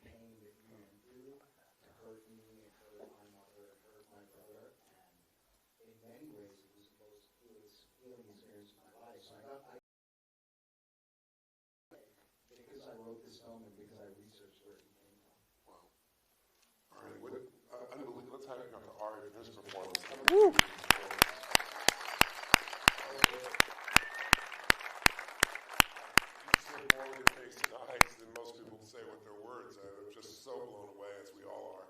pain that you went through. It hurt me, it hurt my mother, it hurt my brother, and in many ways it was the most healing experience of my life. So I got, because I wrote this film and because I researched where he came from. Wow. All right, unbelievable. Let's have Ari in his performance. Woo! More with your face and eyes than most people say with their words. I'm just so blown away, as we all are.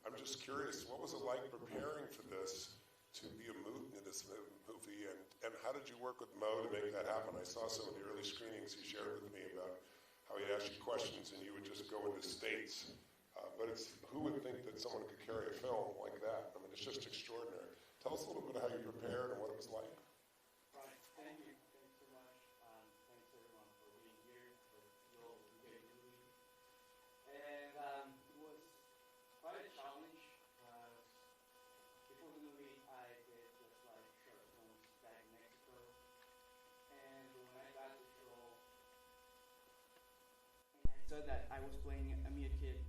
I'm just curious, what was it like preparing for this, to be a moot in this movie, and how did you work with Mo to make that happen? I saw some of the early screenings he shared with me about how he'd ask you questions and you would just go into states. But who would think that someone could carry a film like that? I mean, it's just extraordinary. Tell us a little bit how you prepared and what it was like. Thank you. Thanks so much. Thanks everyone for being here, for your great movie. And it was quite a challenge because before the movie I did just like short films back in Mexico. And when I got the role and I saw that I was playing a mute kid,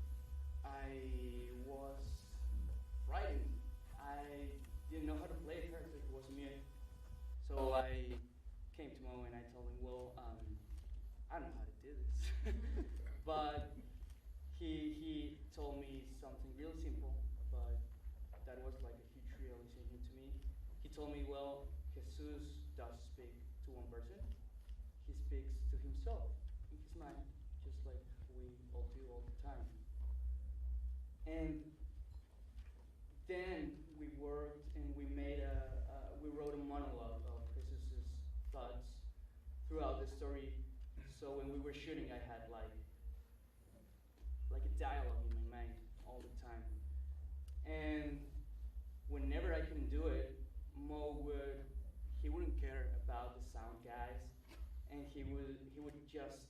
I was frightened. I didn't know how to play a character who was mute. So I came to Mo and I told him, well, I don't know how to do this. But he told me something real simple, but that was like a huge realization to me. He told me, well, Jesus does speak to one person. He speaks to himself in his mind, just like we all do all the time. And then we worked and we wrote a monologue of Jesus's thoughts throughout the story. So when we were shooting, I had like a dialogue in my mind all the time. And whenever I couldn't do it, he wouldn't care about the sound guys, and he would just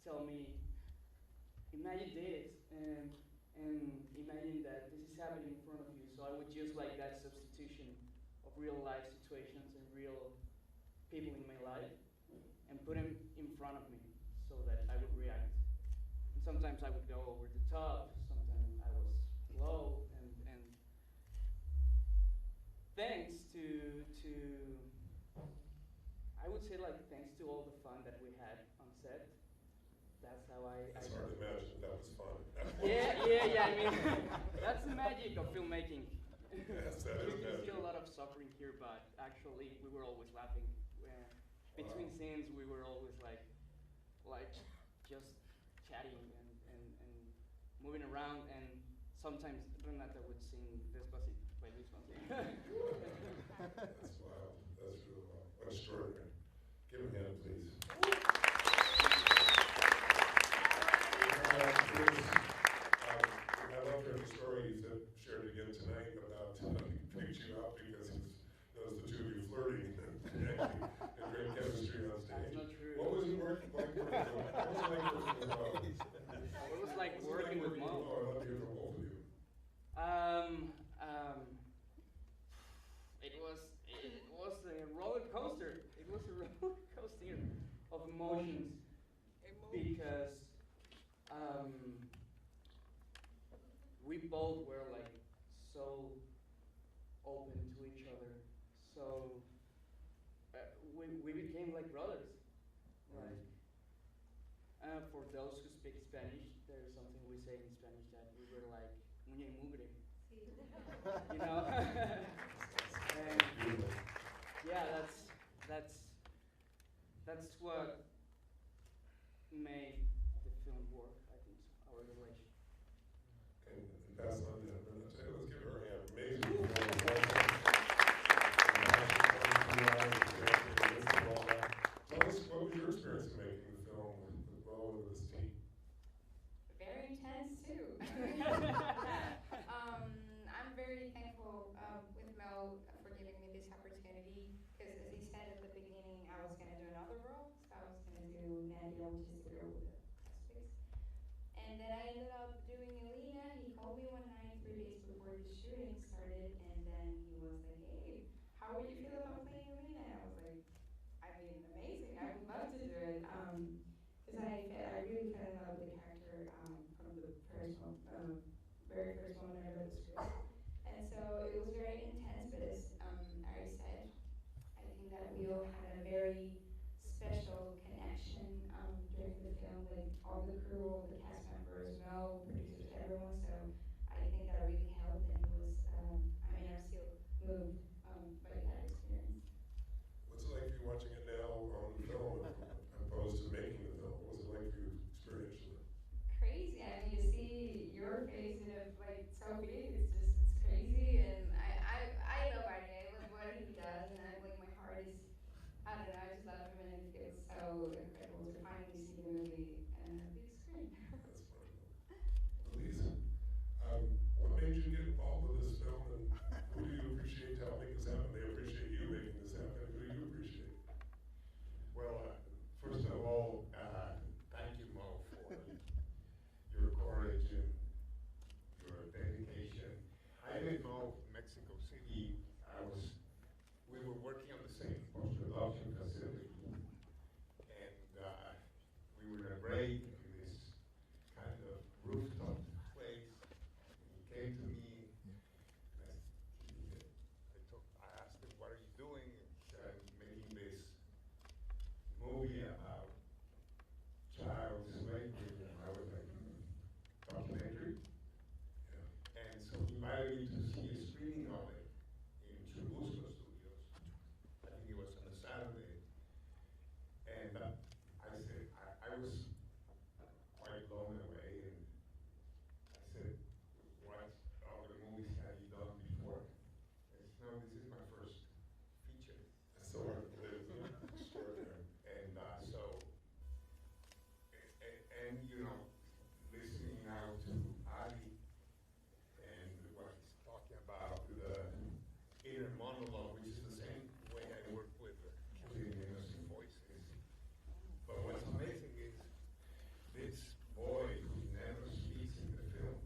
tell me, imagine this, and imagine that this is happening in front of you. So I would use like that substitution of real life situations and real people in my life and put them in front of me so that I would react. And sometimes I would go over the top, sometimes I was low, and thanks to I would say like thanks to all the fun that we had on set. That's how It's hard to imagine that was fun. Yeah. I mean, that's the magic of filmmaking. Yes, that is You can magic. see a lot of suffering here, but actually we were always laughing. Between scenes, we were always like just chatting and moving around. And sometimes Renata would sing Despacito by Luis Fonsi. That's wild. That's really wild. Extraordinary. Give him a hand, please. I love hearing the story you shared again tonight about he picked you up because he knows the two of you flirting and great chemistry on stage. That's not true. What was it like working with Mo? What was like working with Mo? I'd love to hear from both of you. It was a roller coaster. It was a roller coaster of emotions because we both were like so open to each other. So we became like brothers. Like for those who speak Spanish, there is something we say in Spanish that we were like uña y mugre. You know? And yeah, that's what made the film work, I think, our relation. And pass on to Renata. Let's give her a hand. Amazing performance. Tell us, what was your experience in making the film with Mo and with this team? Very intense too. I'm very thankful with Mo for giving me this opportunity because, as he said at the beginning, I was going to do another role. So I was going to do Nadia, which is the girl with the space. And then I ended up doing Elena. He called me one night 3 days before the shooting started, and then he was like, "Hey, how would you feel about playing Elena?" And I was like, "I mean, amazing. I would love to do it." Because I really fell in love with the character from the very first moment I read the script. And so it was very intense, but as Ari said, I think that we all had a very special connection during the film with all the crew, all the cast members, Mel, producers, everyone. So I think that really helped, and it was, I mean, I'm still moved by that experience. What's it like for you watching it now on film opposed to making the film? What was it like for you experientially? Crazy. I mean, to see your face in a like so big, it's crazy. And I love Ari. I love what he does, and I like my heart is, I don't know. I just love him, and it feels so incredible to finally see the movie on a big screen. That's wonderful. Please, what made you get involved with this film, and who do you appreciate to help make this happen? They appreciate you making this happen. Who do you appreciate? Well, first of all, thank you, Mo, for your courage and your dedication. I didn't know Mexico City. We were working on the same post-production facility, and we were in a break in this kind of rooftop place. And he came to me, and I asked him, "What are you doing?" And he said, "I'm making this movie about child slavery." And I was like, documentary? Yeah. And so he invited me to see a screening of it in Churubusco Studios. I think it was on a Saturday. And I said, I was quite blown away. And I said, "What other movies have you done before?" And he said, "No, this is my first feature." That's so hard to believe, isn't it? Extraordinary. And and you know, listening now to Ali and what he's talking about, the inner monologue, which is the same way I work with Killing Innocent Voices. But what's amazing is this boy who never speaks in the film,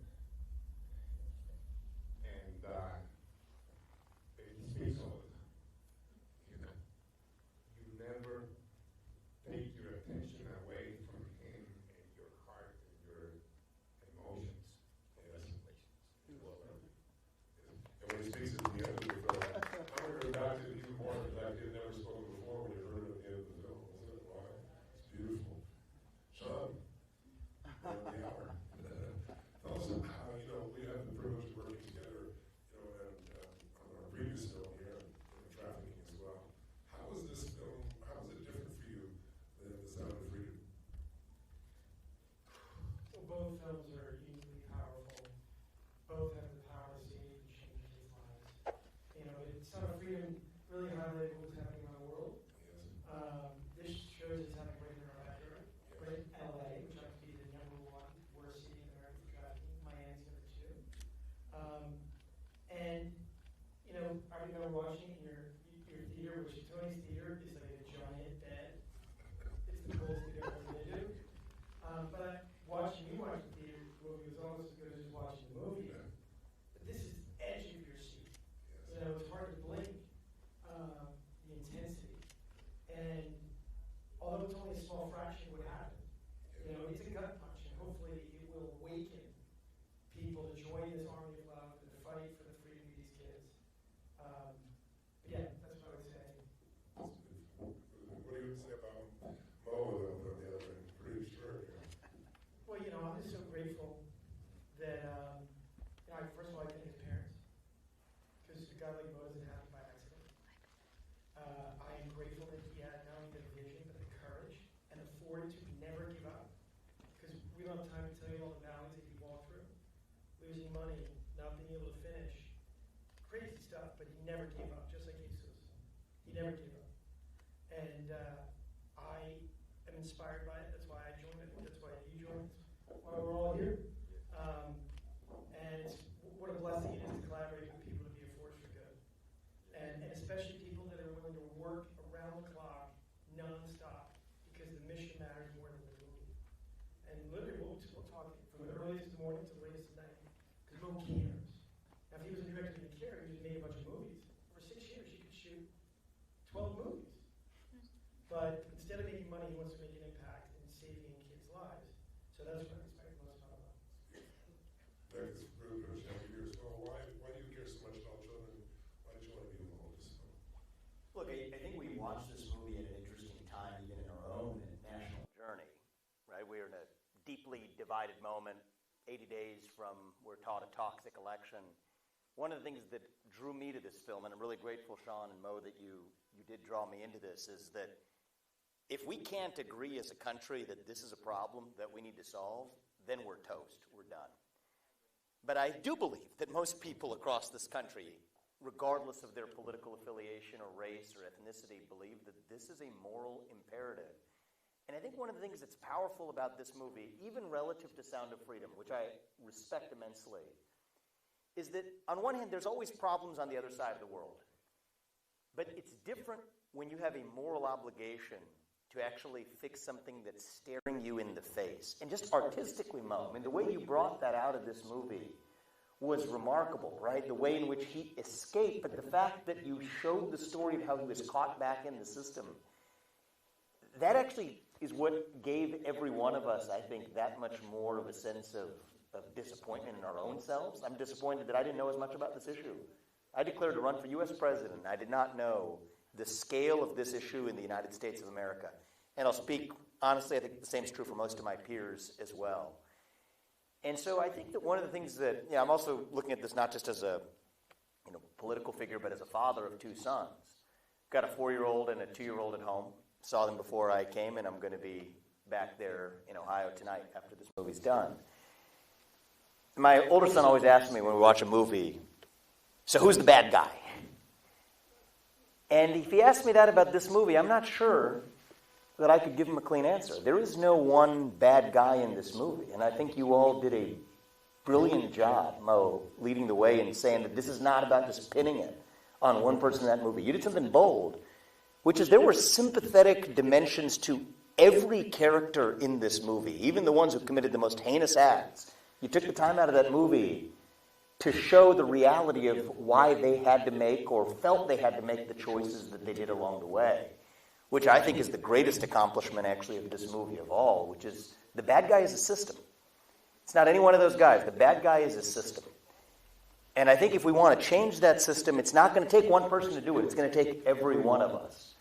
and he speaks all the time. You know, you never take your attention away from him and your heart and your emotions and situations. Well, And when he speaks at the end of the film, I'm going to go back to it even more because I had never spoken before when you heard it at the end of the film. Isn't it? Wow. It's beautiful. Sean, we're at the hour. Tell us how, we have the privilege of working together, and on our previous film here, in trafficking as well. How is this film, how is it different for you than The Sound of Freedom? Well, both films are equally powerful. Both have the power to save and change people's lives. Son of Freedom really highlighted what was happening around the world. Yes. This shows it's happening right in our backyard, right in LA, which happens to be the #1 worst city in America for trafficking. Miami's #2. And I remember watching it in your theater, which Tony's theater is like a giant bed. It's the coolest thing I've ever been to. But watching you watch the theater movie was almost as good as just watching the movie. Yeah. But this is edge of your seat. Yes. It's hard to blink, the intensity. And although it's only a small fraction of what happened, it's a gut punch, and hopefully it will awaken people to join this army of love and to fight for the freedom of these kids. But yeah, that's what I would say. What do you say about Mo on the other end? Pretty extraordinary. Well, I'm just so grateful that, first of all, I thank his parents, because a guy like Mo doesn't happen by accident. I am grateful that he had not only the vision, but the courage and the fortitude to never give up. Because we don't have time to tell you all the valleys that he walked through. Losing money, not being able to finish, crazy stuff, but he never gave up, just like Jesus. He never gave up. And I am inspired by it. That's why I joined it. That's why you joined. That's why we're all here. And what a blessing it is to collaborate with people to be a force for good. And especially people that are willing to work around the clock, non-stop, because the mission matters more than the movie. And literally, we'll talk from the earliest in the morning to the latest at night, because no one cares. Now, if he was a director who didn't care, he just made a bunch of movies. For 6 years, he could shoot 12 movies. But instead of making money, he wants to make an impact in saving kids' lives. So that's what I respect most about him. Thanks. we're in a deeply divided moment, 80 days from we're taught a toxic election. One of the things that drew me to this film, and I'm really grateful, Sean and Mo, that you did draw me into this, is that if we can't agree as a country that this is a problem that we need to solve, then we're toast. We're done. But I do believe that most people across this country, regardless of their political affiliation or race or ethnicity, believe that this is a moral imperative. And I think one of the things that's powerful about this movie, even relative to Sound of Freedom, which I respect immensely, is that on one hand, there's always problems on the other side of the world. But it's different when you have a moral obligation to actually fix something that's staring you in the face. And just artistically, Mo, I mean, the way you brought that out of this movie was remarkable, right? The way in which he escaped, but the fact that you showed the story of how he was caught back in the system, that actually is what gave every one of us, I think, that much more of a sense of disappointment in our own selves. I'm disappointed that I didn't know as much about this issue. I declared to run for U.S. president. I did not know the scale of this issue in the United States of America. And I'll speak honestly, I think the same is true for most of my peers as well. And so I think that one of the things that, I'm also looking at this not just as a political figure, but as a father of two sons. Got a 4-year-old and a 2-year-old at home. Saw them before I came, and I'm going to be back there in Ohio tonight after this movie's done. My older son always asks me when we watch a movie, so who's the bad guy? And if he asked me that about this movie, I'm not sure that I could give him a clean answer. There is no one bad guy in this movie, and I think you all did a brilliant job, Mo, leading the way and saying that this is not about just pinning it on one person in that movie. You did something bold, which is there were sympathetic dimensions to every character in this movie, even the ones who committed the most heinous acts. You took the time out of that movie to show the reality of why they had to make or felt they had to make the choices that they did along the way, which I think is the greatest accomplishment, actually, of this movie of all, which is the bad guy is a system. It's not any one of those guys. The bad guy is a system. And I think if we want to change that system, it's not going to take one person to do it. It's going to take every one of us.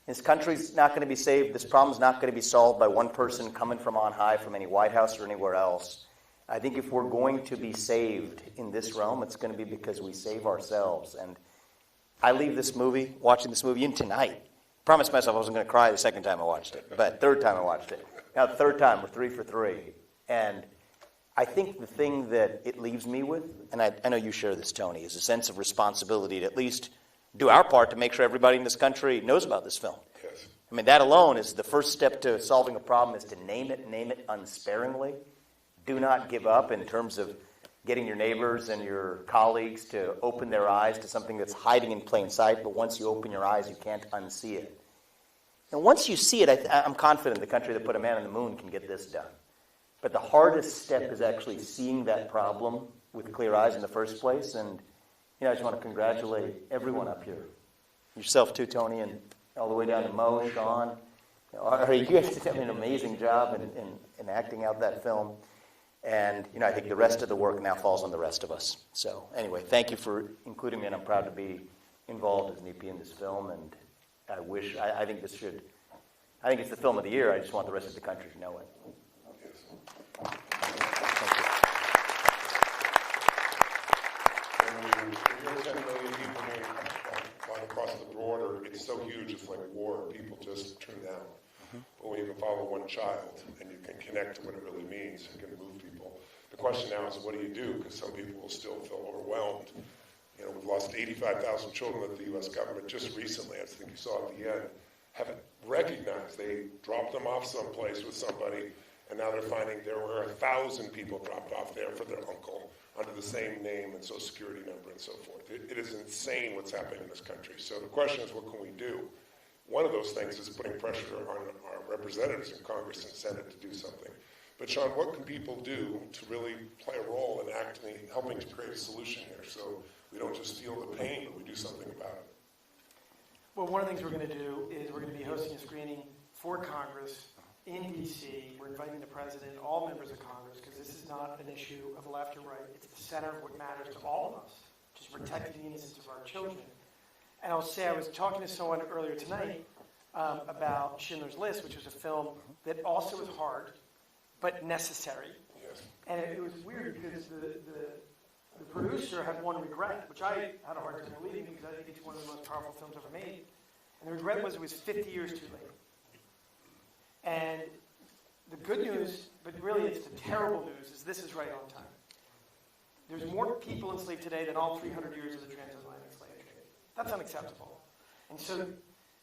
This country's not going to be saved. This problem's not going to be solved by one person coming from on high from any White House or anywhere else. I think if we're going to be saved in this realm, it's going to be because we save ourselves. And I leave this movie, watching this movie, and tonight, promised myself I wasn't going to cry the second time I watched it, but third time I watched it. Now the third time, we're 3 for 3. And I think the thing that it leaves me with, and I know you share this, Tony, is a sense of responsibility to at least do our part to make sure everybody in this country knows about this film. Yes. I mean, that alone is the first step to solving a problem, is to name it unsparingly. Do not give up in terms of getting your neighbors and your colleagues to open their eyes to something that's hiding in plain sight, but once you open your eyes, you can't unsee it. And once you see it, I'm confident the country that put a man on the moon can get this done. But the hardest step is actually seeing that problem with clear eyes in the first place. And I just want to congratulate everyone up here. Yourself too, Tony, and all the way down to Mo, Sean. You guys did an amazing job in acting out that film. And, I think the rest of the work now falls on the rest of us. So, anyway, thank you for including me, and I'm proud to be involved as an EP in this film. And I think it's the film of the year. I just want the rest of the country to know it. When you're 10 million people flying across the border, it's so huge, it's like war. People just turn down. But when you can follow one child and you can connect to what it really means, it can move people. The question now is, what do you do? Because some people will still feel overwhelmed. We've lost 85,000 children that the U.S. government just recently, I think you saw at the end, haven't recognized. They dropped them off someplace with somebody, and now they're finding there were 1,000 people dropped off there for their uncle under the same name and social security number and so forth. It is insane what's happening in this country. So the question is, what can we do? One of those things is putting pressure on our representatives in Congress and Senate to do something. But Sean, what can people do to really play a role in helping to create a solution here, so we don't just feel the pain, but we do something about it? Well, one of the things we're going to do is we're going to be hosting a screening for Congress in D.C. We're inviting the president, all members of Congress, because this is not an issue of left or right. It's the center of what matters to all of us, which is protecting the innocence of our children. And I'll say, I was talking to someone earlier tonight about Schindler's List, which was a film that also was hard, but necessary. Yes. And it was weird because the producer had one regret, which I had a hard time believing because I think it's one of the most powerful films ever made. And the regret was it was 50 years too late. And the good news, but really it's the terrible news, is this is right on time. There's more people enslaved today than all 300 years of the transatlantic slave trade. That's unacceptable. And so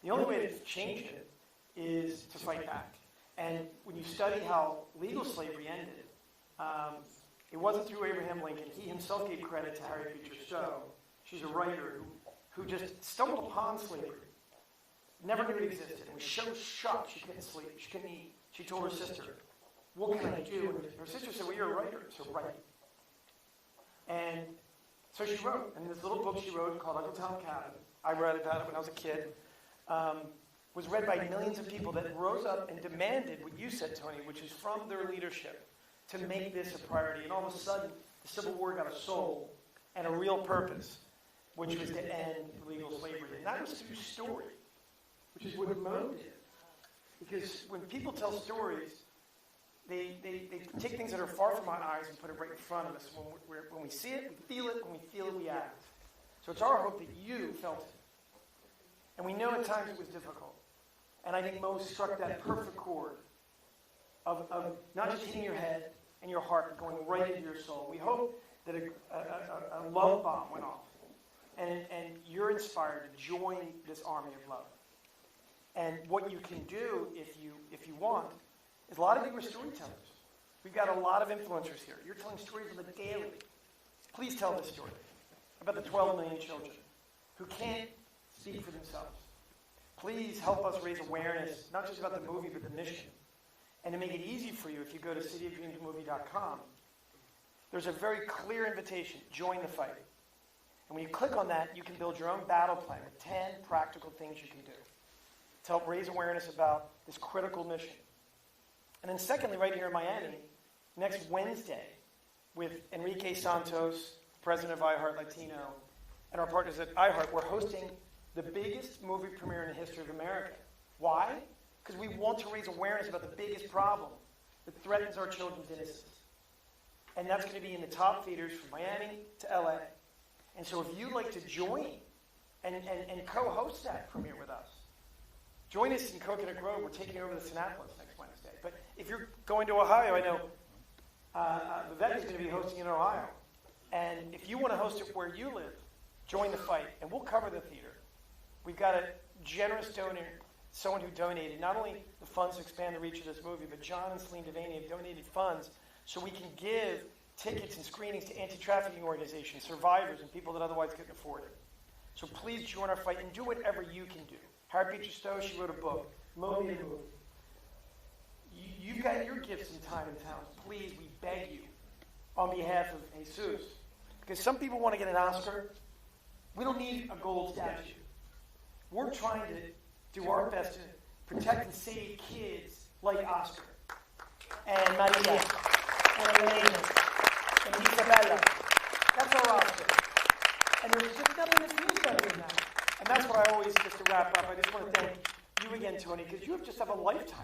the only way to change it is to fight back. And when you study how legal slavery ended, it wasn't through Abraham Lincoln. He himself gave credit to Harriet Beecher Stowe. She's a writer who just stumbled upon slavery, never knew it existed, and was so shocked she couldn't sleep, she couldn't eat. She told her sister, "What can I do?" And her sister said, "Well, you're a writer, so write." And so she wrote, and this little book she wrote called Uncle Tom Cabin, I read about it when I was a kid, was read by millions of people that rose up and demanded what you said, Tony, which is from their leadership to make this a priority. And all of a sudden, the Civil War got a soul and a real purpose, which was to end legal slavery. And that was through story, which is what Mo did. Because when people tell stories, they take things that are far from our eyes and put it right in front of us. When we see it, we feel it. When we feel it, we act. So it's our hope that you felt it. And we know at times it was difficult. And I think Mo struck that perfect chord of not just hitting your head and your heart, but going right into your soul. We hope that a love bomb went off. And you're inspired to join this army of love. And what you can do, if you want, is a lot of you are storytellers. We've got a lot of influencers here. You're telling stories on the daily. Please tell this story about the 12 million children who can't speak for themselves. Please help us raise awareness, not just about the movie, but the mission. And to make it easy for you, if you go to cityofdreamsmovie.com, there's a very clear invitation. Join the fight. And when you click on that, you can build your own battle plan with 10 practical things you can do to help raise awareness about this critical mission. And then secondly, right here in Miami, next Wednesday, with Enrique Santos, president of iHeart Latino, and our partners at iHeart, we're hosting the biggest movie premiere in the history of America. Why? Because we want to raise awareness about the biggest problem that threatens our children's innocence. And that's going to be in the top theaters from Miami to LA. And so if you'd like to join and co-host that premiere with us, join us in Coconut Grove. We're taking over the Sinapolis next Wednesday. But if you're going to Ohio, I know Vivek is going to be hosting in Ohio. And if you want to host it where you live, join the fight, and we'll cover the theater. We've got a generous donor, someone who donated not only the funds to expand the reach of this movie, but John and Celine Devaney have donated funds so we can give tickets and screenings to anti-trafficking organizations, survivors, and people that otherwise couldn't afford it. So please join our fight and do whatever you can do. Harriet Beecher Stowe, she wrote a book. Mo made a movie. You've got your gifts and time and talent. Please, we beg you, on behalf of Jesus, because some people want to get an Oscar. We don't need a gold statue. We're trying to do our best to protect and save kids like Oscar and Maria and Elena and Isabella. That's our Oscar. And there's just nothing that feels better than that. And that's what I always, just to wrap up, I just want to thank you again, Tony, because you just have a lifetime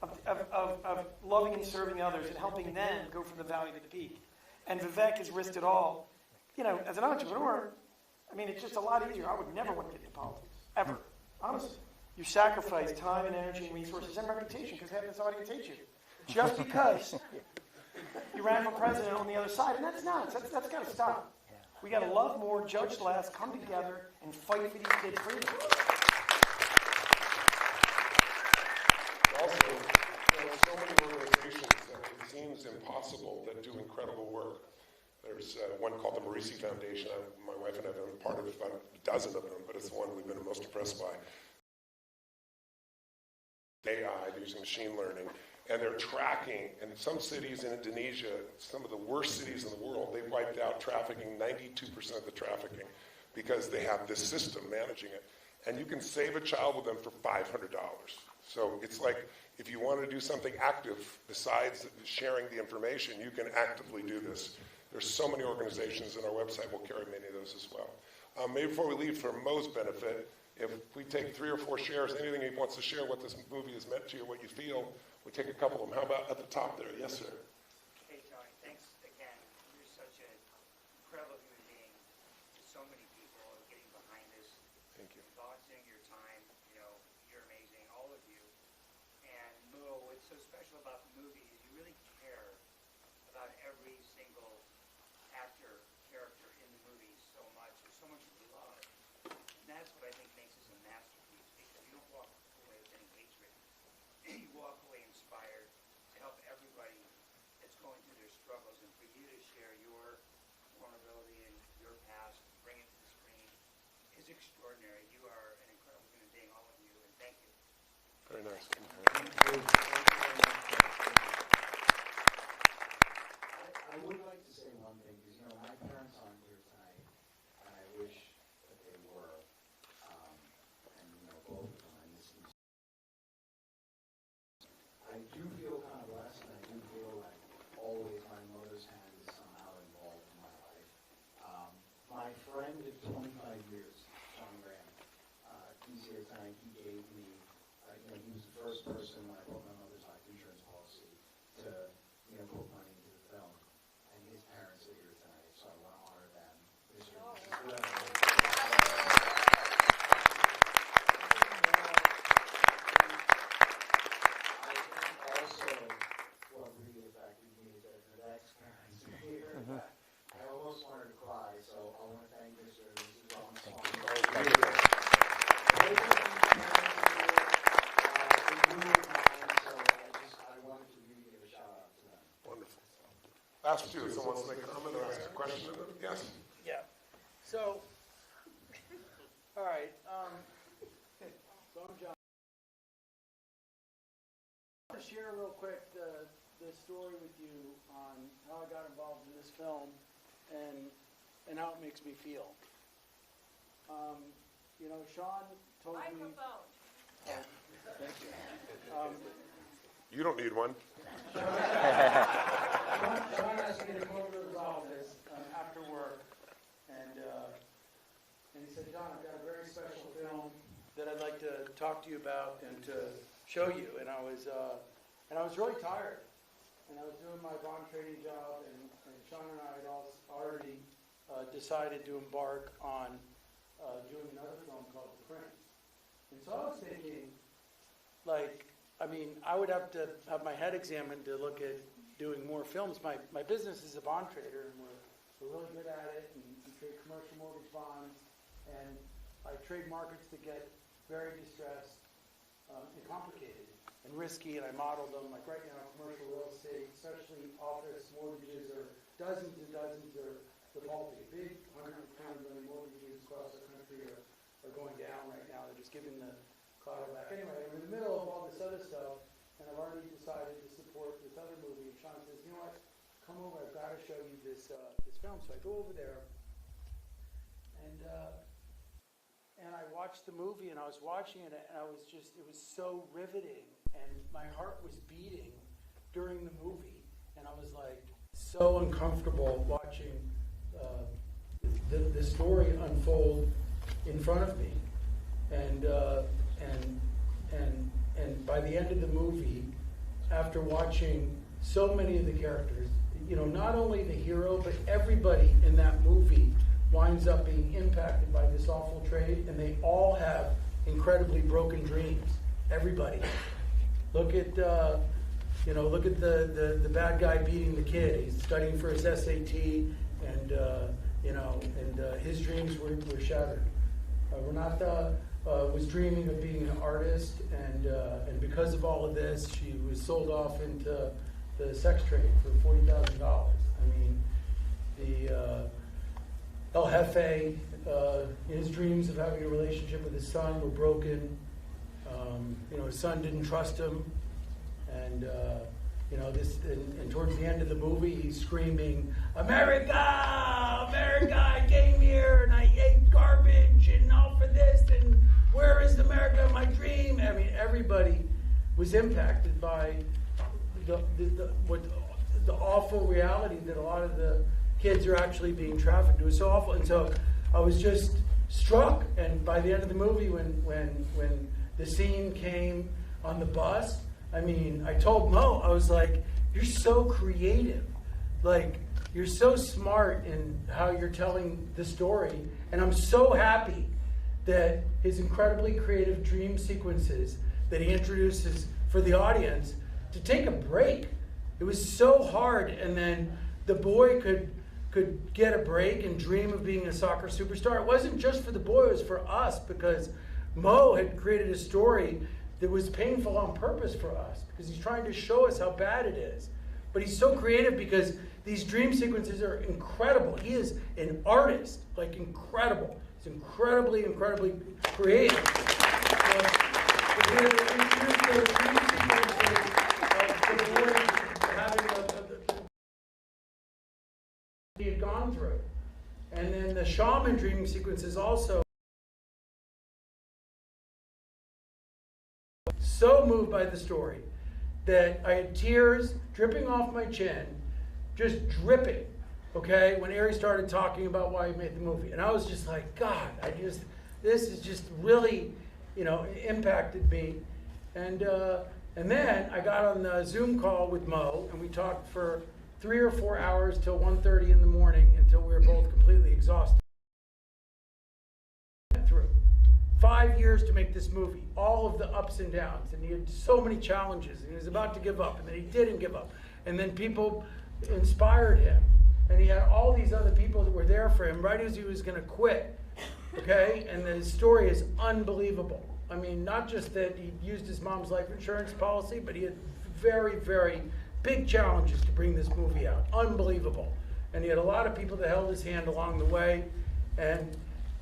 of loving and serving others and helping them go from the valley to the peak. And Vivek has risked it all. You know, as an entrepreneur, I mean, it's just a lot easier. I would never want to get into politics, ever. Honestly. You sacrifice time and energy and resources and reputation because half this audience hates you. Just because you ran for president on the other side. And that's nuts. That's got to stop. We got to love more, judge less, come together, and fight for these kids' freedom. Also, there are so many organizations that it seems impossible that do incredible work. There's one called the Marisi Foundation. My wife and I have been part of about a dozen of them, but it's the one we've been most impressed by. AI, using machine learning, and they're tracking, in some cities in Indonesia, some of the worst cities in the world, they've wiped out trafficking, 92% of the trafficking, because they have this system managing it. And you can save a child with them for $500. So it's like, if you want to do something active, besides sharing the information, you can actively do this. There's so many organizations, and our website will carry many of those as well. Maybe before we leave, for Mo's benefit, if we take 3 or 4 shares, anything he wants to share, what this movie has meant to you, what you feel, we take a couple of them. How about at the top there? Yes, sir. Hey, Tony, thanks again. You're such an incredible human being. There's so many people getting behind this. Thank you. Volunteering your time, you're amazing, all of you. And Mo, what's so special about the movie is you really care about every single actor, character in the movie so much. There's so much love. And that's what I think makes this a masterpiece, because you don't walk away with any hatred. You walk away inspired to help everybody that's going through their struggles, and for you to share your vulnerability and your past, bring it to the screen, is extraordinary. You are an incredible human being, all of you, and thank you. Very nice. I would like to say one thing, because, my parents aren't here tonight, and I wish that they were. And, both of them, I miss them. I do feel kind of blessed, and I do feel like always my mother's hand is somehow involved in my life. My friend of 25 years, Sean Graham, he's here tonight. He gave me, he was the first person when I bought my mother's life insurance policy to, put money into the film. And his parents are here tonight, so I want to honor them. I think also what really affected me is that Vivek's parents are here. I almost wanted to cry, so I want to thank Mr. and Mrs. Robinson. Wonderful. Last two. Someone wants to make a comment or ask a question? Yes? Yeah. So, all right. So I'm John. I want to share real quick the story with you on how I got involved in this film and how it makes me feel. Sean told me. Microphone. Thank you. You don't need one. Sean asked me to come over to his office after work, and he said, "John, I've got a very special film that I'd like to talk to you about and to show you." And I was really tired, and I was doing my bond trading job, and Sean and I had already decided to embark on doing another film called The Prince. And so I was thinking, I would have to have my head examined to look at doing more films. My business is a bond trader, and we're really good at it, and we trade commercial mortgage bonds, and I trade markets that get very distressed and complicated and risky, and I model them. Like right now, commercial real estate, especially office mortgages, are dozens and dozens are defaulting. Big $100 million mortgages across the country are going down right now. They're just giving the collateral back. Anyway, I'm in the middle of all this other stuff, and I've already decided to support this other movie. And Sean says, "You know what? Come over. I've got to show you this film." So I go over there, and I watched the movie, and I was watching it, and it was so riveting, and my heart was beating during the movie, and I was like so uncomfortable watching the story unfold in front of me, and by the end of the movie, after watching so many of the characters, not only the hero, but everybody in that movie winds up being impacted by this awful trade, and they all have incredibly broken dreams. Everybody. Look at the bad guy beating the kid. He's studying for his SAT, and his dreams were shattered. Renata was dreaming of being an artist, and because of all of this, she was sold off into the sex trade for $40,000. I mean, the El Jefe, his dreams of having a relationship with his son were broken. His son didn't trust him, and towards the end of the movie, he's screaming, "America, America! I came here and I ate garbage and all for this, and where is America? My dream!" I mean, everybody was impacted by the awful reality that a lot of the kids are actually being trafficked. It was so awful, and so I was just struck. And by the end of the movie, when the scene came on the bus, I mean, I told Mo, I was like, you're so creative. Like, you're so smart in how you're telling the story. And I'm so happy that his incredibly creative dream sequences that he introduces for the audience to take a break. It was so hard, and then the boy could get a break and dream of being a soccer superstar. It wasn't just for the boy, it was for us, because Mo had created a story that was painful on purpose for us, because he's trying to show us how bad it is. But he's so creative because these dream sequences are incredible. He is an artist, like incredible. He's incredibly, incredibly creative. We're going to introduce those dream sequences of the boy having he had gone through. And then the shaman dreaming sequences also. So moved by the story that I had tears dripping off my chin, just dripping, okay, when Ari started talking about why he made the movie. And I was just like, God, this is just really, impacted me. And then I got on the Zoom call with Mo, and we talked for 3 or 4 hours till 1:30 in the morning until we were both completely exhausted. 5 years to make this movie, all of the ups and downs, and he had so many challenges, and he was about to give up, and then he didn't give up, and then people inspired him, and he had all these other people that were there for him right as he was going to quit, okay? And the story is unbelievable. I mean, not just that he used his mom's life insurance policy, but he had very, very big challenges to bring this movie out. Unbelievable. And he had a lot of people that held his hand along the way, and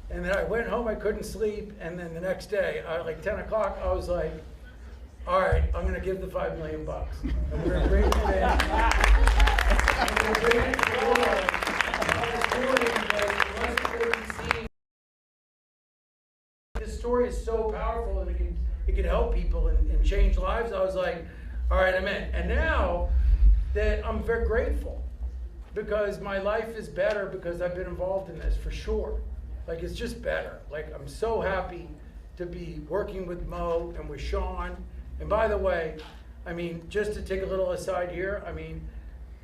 then I went home, I couldn't sleep, and then the next day, like 10 o'clock, I was like, all right, I'm going to give the $5 million. And we're going to bring it in. I'm going to bring it to the world. This story is so powerful, and it can help people and change lives. I was like, all right, I'm in. And now that I'm very grateful, because my life is better because I've been involved in this, for sure. Like, it's just better. Like, I'm so happy to be working with Mo and with Sean. And by the way, I mean, just to take a little aside here, I mean,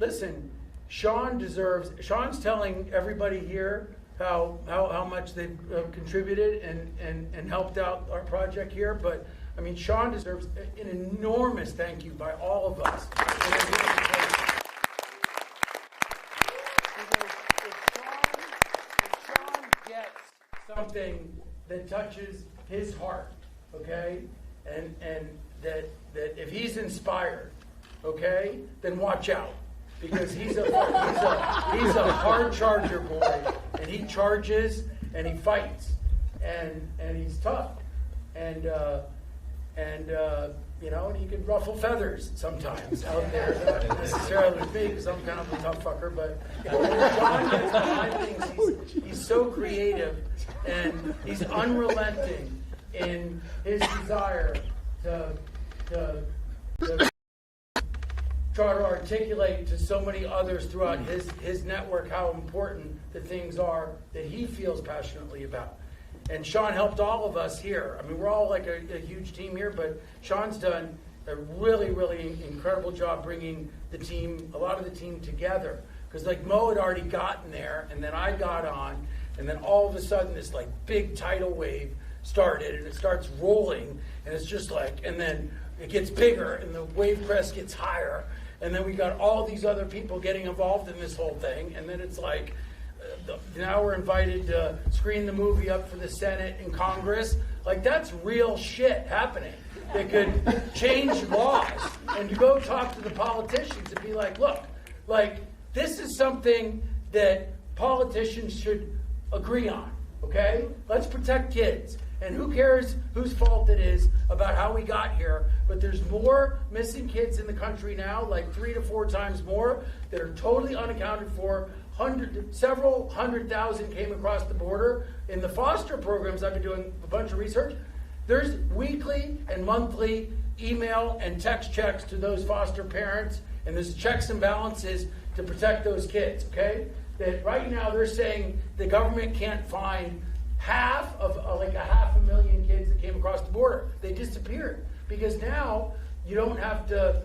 listen, Sean's telling everybody here how much they've contributed and helped out our project here. But, I mean, Sean deserves an enormous thank you by all of us. Something that touches his heart, okay, and that if he's inspired, okay, then watch out, because he's a hard charger boy, and he charges and he fights, and he's tough, and and he can ruffle feathers sometimes out there. Not necessarily with me, because I'm kind of a tough fucker, but John gets behind things. He's so creative, and he's unrelenting in his desire to try to articulate to so many others throughout his network how important the things are that he feels passionately about. And Sean helped all of us here. I mean, we're all like a huge team here, but Sean's done a really, really incredible job bringing the team, a lot of the team together. Because like Mo had already gotten there, and then I got on, and then all of a sudden this like big tidal wave started, and it starts rolling, and it's just like, and then it gets bigger, and the wave crest gets higher, and then we got all these other people getting involved in this whole thing, and then it's like, now we're invited to screen the movie up for the Senate and Congress. Like, that's real shit happening that could change laws. And you go talk to the politicians and be like, look, like, this is something that politicians should agree on, okay? Let's protect kids. And who cares whose fault it is about how we got here, but there's more missing kids in the country now, like 3 to 4 times more, that are totally unaccounted for. Several 100,000 came across the border. In the foster programs, I've been doing a bunch of research. There's weekly and monthly email and text checks to those foster parents, and there's checks and balances to protect those kids, okay? That right now they're saying the government can't find half of like 500,000 kids that came across the border. They disappeared because now you don't have to.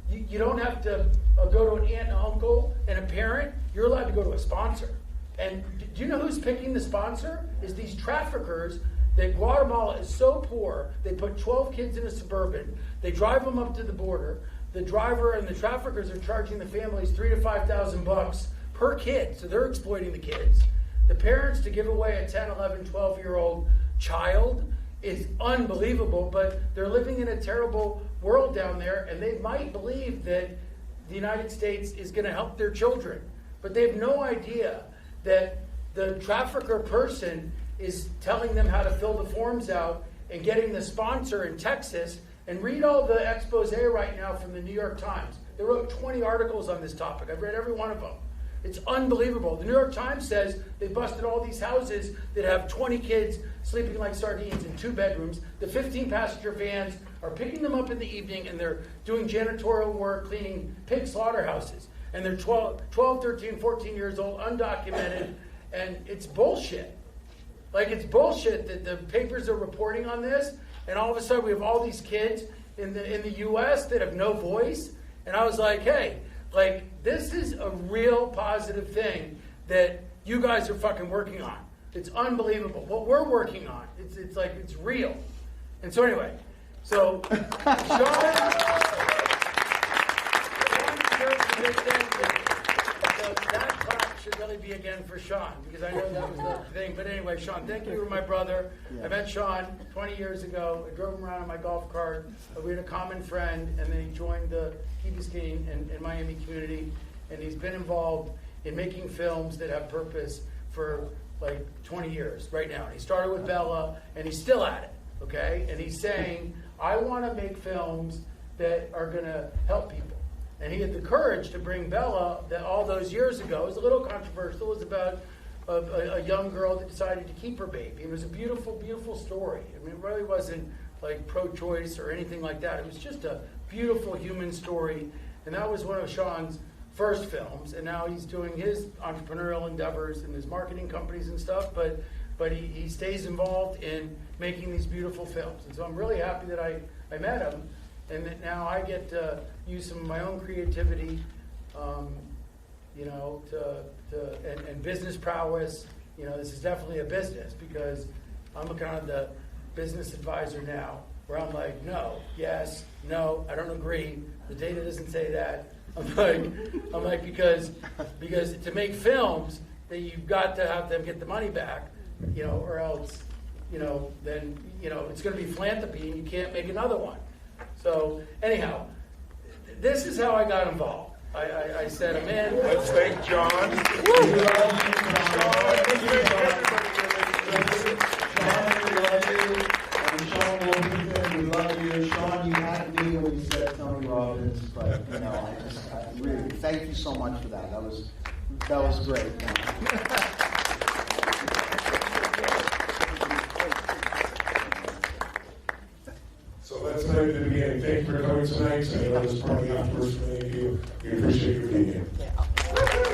You don't have to go to an aunt and uncle and a parent. You're allowed to go to a sponsor. And do you know who's picking the sponsor? Is these traffickers. That Guatemala is so poor, they put 12 kids in a Suburban. They drive them up to the border. The driver and the traffickers are charging the families $3,000 to $5,000 per kid. So they're exploiting the kids. The parents to give away a 10, 11, 12-year-old child is unbelievable, but they're living in a terrible world down there, and they might believe that the United States is going to help their children. But they have no idea that the trafficker person is telling them how to fill the forms out and getting the sponsor in Texas. And read all the expose right now from the New York Times. They wrote 20 articles on this topic. I've read every one of them. It's unbelievable. The New York Times says they busted all these houses that have 20 kids sleeping like sardines in 2 bedrooms. The 15-passenger vans are picking them up in the evening, and they're doing janitorial work, cleaning pig slaughterhouses. And they're 12, 13, 14 years old, undocumented, and it's bullshit. Like, it's bullshit that the papers are reporting on this, and all of a sudden we have all these kids in the U.S. that have no voice. And I was like, hey, like, this is a real positive thing that you guys are fucking working on. It's unbelievable. What we're working on, it's like, it's real. And so anyway, so that clap should really be again for Sean, because I know that was the thing. But anyway, Sean, thank you. You were my brother. Yeah. I met Sean 20 years ago. I drove him around in my golf cart. We had a common friend, and then he joined the Key Biscayne and Miami community, and he's been involved in making films that have purpose for like 20 years right now. And he started with Bella, and he's still at it, okay? And he's saying, I want to make films that are going to help people. And he had the courage to bring Bella that all those years ago. It was a little controversial. It was about a young girl that decided to keep her baby. It was a beautiful, beautiful story. I mean, it really wasn't like pro-choice or anything like that. It was just a beautiful human story. And that was one of Sean's first films. And now he's doing his entrepreneurial endeavors and his marketing companies and stuff. But he stays involved in making these beautiful films. And so I'm really happy that I met him. And that now I get to use some of my own creativity, and business prowess. You know, this is definitely a business, because I'm kind of the business advisor now, where I'm like, no, yes, no, I don't agree. The data doesn't say that. I'm like, because to make films, that you've got to have them get the money back, or else, then, it's going to be philanthropy, and you can't make another one. So anyhow, this is how I got involved. I said, I'm in. Let's thank John. Sean, we love you. Sean, you had me when you said Tony Robbins, but I really thank you so much for that. That was great. So let's move to the beginning. Thank you for coming tonight. I know this is probably not the first many of you. We appreciate your being here. I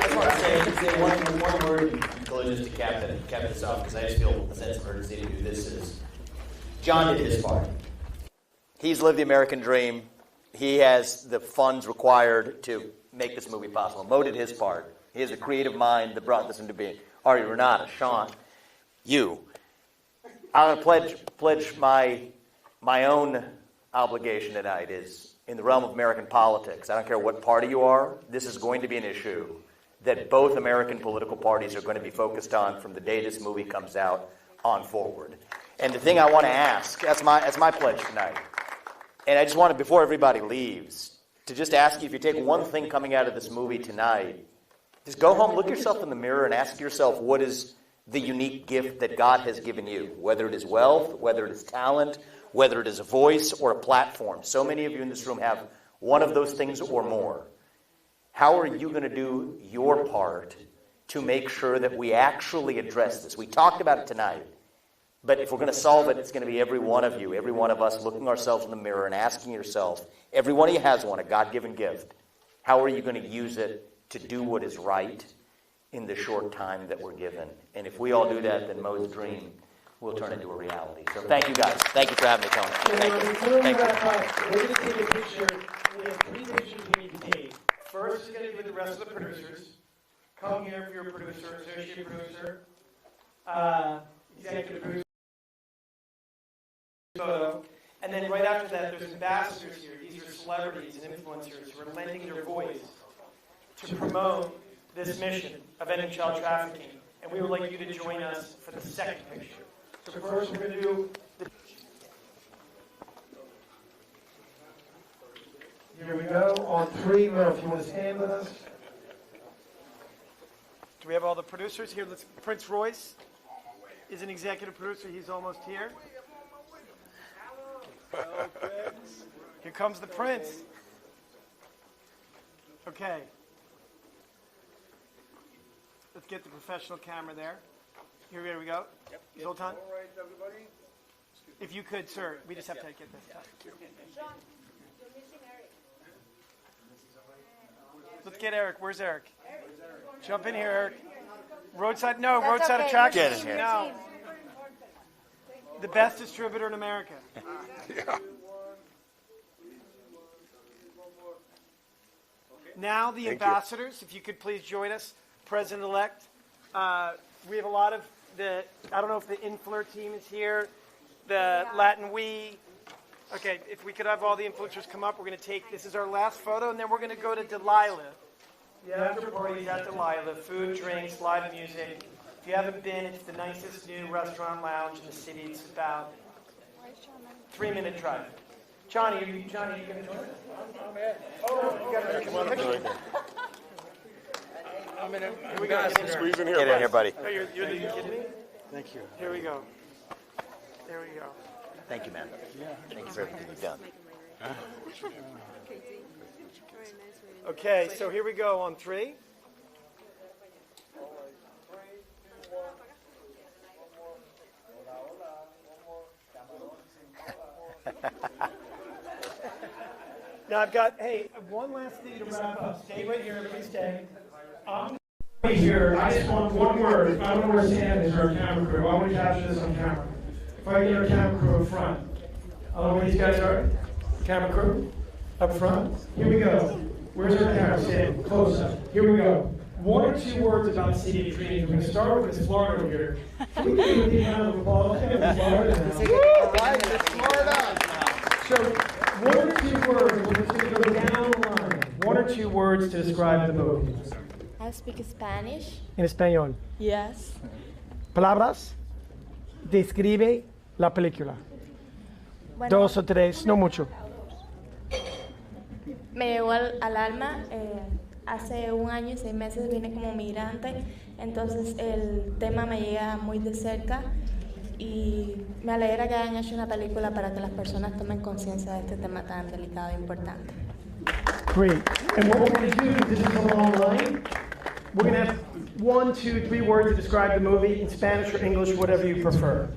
just want to say one word in conclusion, just to cap this off, because I just feel a sense of urgency to do this. Is John did his part. He's lived the American dream. He has the funds required to make this movie possible. Mo did his part. He has a creative mind that brought this into being. Ari, Renata, Sean, you. I'm going to pledge my own obligation tonight is in the realm of American politics. I don't care what party you are, this is going to be an issue that both American political parties are going to be focused on from the day this movie comes out on forward. And the thing I want to ask, that's my pledge tonight, and I just wanted, before everybody leaves, to just ask you, if you take one thing coming out of this movie tonight, just go home, look yourself in the mirror, and ask yourself, what is the unique gift that God has given you? Whether it is wealth, whether it is talent, whether it is a voice or a platform. So many of you in this room have one of those things or more. How are you going to do your part to make sure that we actually address this? We talked about it tonight, but if we're going to solve it, it's going to be every one of you, every one of us looking ourselves in the mirror and asking yourself, every one of you has one, a God-given gift. How are you going to use it to do what is right in the short time that we're given. And if we all do that, then Mo's dream will turn into a reality. So thank you guys. Thank you for having me, Tony. Thank you. Before we Thank you. wrap up, we're going to take a picture. We have 3 pictures we need to take. First is going to be with the rest of the producers. Come here for your producer, associate producer, executive producer, photo. And then right after that, there's ambassadors here. These are celebrities and influencers who are lending their voice to promote this mission of ending child trafficking. And we would like you to join us for the second picture. So first we're going to do the... Here we go. On 3, Mel, if you want to stand with us. Do we have all the producers here? Prince Royce is an executive producer. He's almost here. Here comes the prince. Okay. Let's get the professional camera there. Here we go. Yep. Zoltan? All right, everybody. If you could, sir, we just have to get this done. Sean, you're missing Eric. Let's get Eric. Where's Eric? Jump in here, Eric. Roadside Okay. attraction. Get in here. No. The best distributor in America. Yeah. Now the ambassadors, if you could please join us. President-elect. We have a lot of I don't know if the Influencer team is here, the Latin We. Okay, if we could have all the influencers come up, we're going to take, this is our last photo, and then we're going to go to Delilah. The after party's at Delilah, food, drinks, live music. If you haven't been, it's the nicest new restaurant lounge in the city. It's about 3-minute drive. Johnny, you going to join us? Oh, you got to take a picture. Here we go. Squeeze in here. Get in here, buddy. Oh, you're kidding me? Thank you. Here we go. There we go. Thank you, man. Thank you for everything you've done. Okay, so here we go on 3. Now I've got, hey, one last thing to wrap up. Stay right here, everybody stay. Right here, I just want one word. I don't know where Sam is, our camera crew. I want to capture this on camera. If I get our camera crew up front. I don't know where these guys are. Camera crew, up front. Here we go. Where's our camera? Stand close up. Here we go. 1 or 2 words about the city of dreams. We're going to start with Miss Florida over here. Can we give a round of applause? Miss Florida. All right, Miss Florida. So, 1 or 2 words. We're just going to go down the line. 1 or 2 words to describe the movie. I speak Spanish. En español. Yes. Palabras. Describe la película. Bueno, 2 o 3, no mucho. me llegó al alma. Hace 1 año y 6 meses vine como migrante, entonces el tema me llega muy de cerca y me alegra que hayan hecho una película para que las personas tomen conciencia de este tema tan delicado e importante. Great. And what we're going to do, this is a long line. We're going to have 1, 2, 3 words to describe the movie in Spanish or English, whatever you prefer.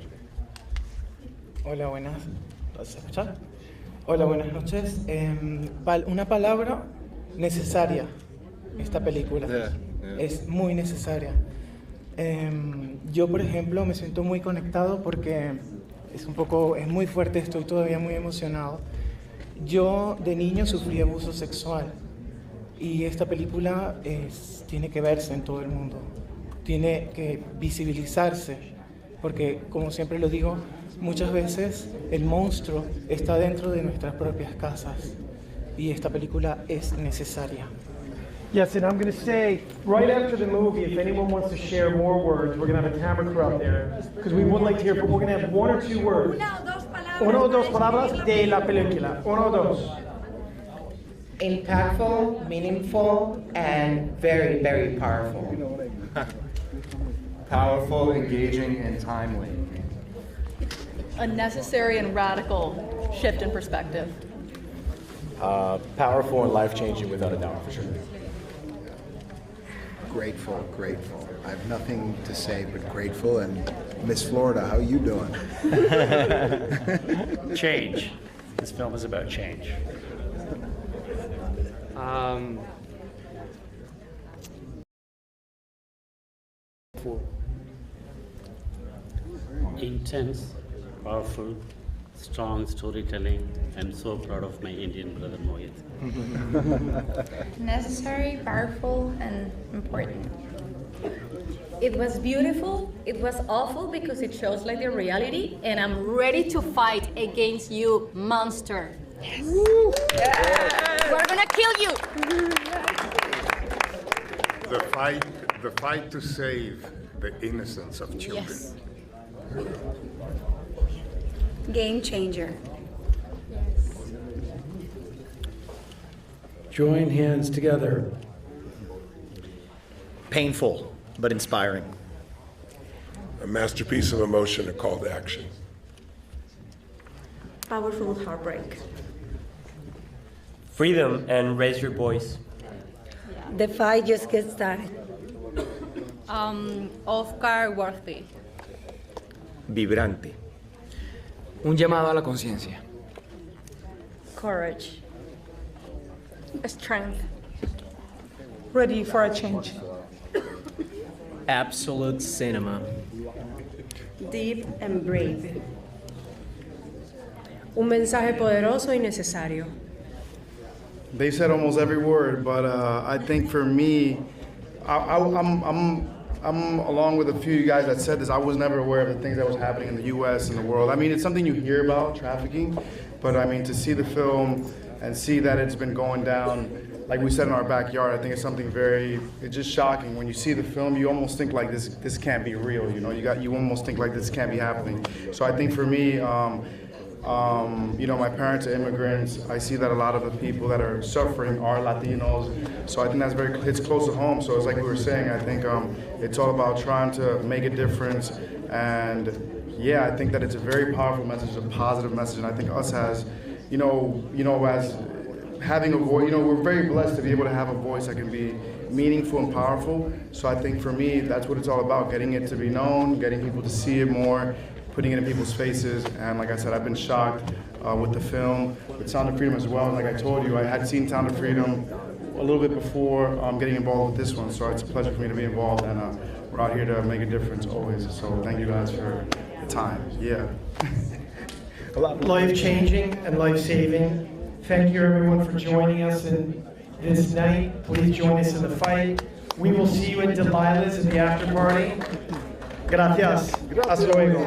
Hola, buenas. ¿Se escucha? Hola, buenas noches. Una palabra necesaria. Esta película es muy necesaria. Yo, por ejemplo, me siento muy conectado porque es muy fuerte, estoy todavía muy emocionado. Yo de niño sufrí abuso sexual y esta película tiene que verse en todo el mundo, tiene que visibilizarse, porque como siempre lo digo, muchas veces el monstruo está dentro de nuestras propias casas y esta película es necesaria. Yes, and I'm going to say, right after the movie, if anyone wants to share more words, we're going to have a camera crew out there, because we would like to hear, but we're going to have 1 or 2 words. 1 o 2 palabras de la película. 1 o 2. Impactful, meaningful, and very, very powerful. Powerful, engaging, and timely. A necessary and radical shift in perspective. Powerful and life-changing, without a doubt, for sure. Grateful. I have nothing to say but grateful. And Miss Florida, how you doing? Change. This film is about change. Intense, powerful, strong storytelling. I'm so proud of my Indian brother Mohit. Necessary, powerful, and important. It was beautiful, it was awful because it shows like the reality, and I'm ready to fight against you, monster. Yes. Yeah. We're gonna kill you. The fight to save the innocence of children. Yes. Game changer. Join hands together. Painful, but inspiring. A masterpiece of emotion, a call to action. Powerful heartbreak. Freedom and raise your voice. The fight just gets started. Oscar worthy. Vibrante. Un llamado a la conciencia. Courage. Strength. Ready for a change. Absolute cinema. Deep and brave. Un mensaje poderoso y necesario. They said almost every word, but I think for me, I'm along with a few of you guys that said this. I was never aware of the things that was happening in the U.S. and the world. I mean, it's something you hear about, trafficking, but I mean, to see the film and see that it's been going down, like we said, in our backyard, I think it's something it's just shocking. When you see the film, you almost think like this can't be real, you know? You almost think like this can't be happening. So I think for me, you know, my parents are immigrants. I see that a lot of the people that are suffering are Latinos. So I think that's hits close to home. So it's like we were saying, I think it's all about trying to make a difference. And yeah, I think that it's a very powerful message, a positive message. And I think us as, you know, as having a voice, you know, we're very blessed to be able to have a voice that can be meaningful and powerful. So I think for me, that's what it's all about, getting it to be known, getting people to see it more, putting it in people's faces. And like I said, I've been shocked with the film, with Sound of Freedom as well. And like I told you, I had seen Sound of Freedom a little bit before getting involved with this one. So it's a pleasure for me to be involved, and we're out here to make a difference always. So thank you guys for the time. Yeah. Life-changing and life-saving. Thank you everyone for joining us in this night. Please join us in the fight. We will see you at Delilah's at the after party. Gracias. Hasta luego.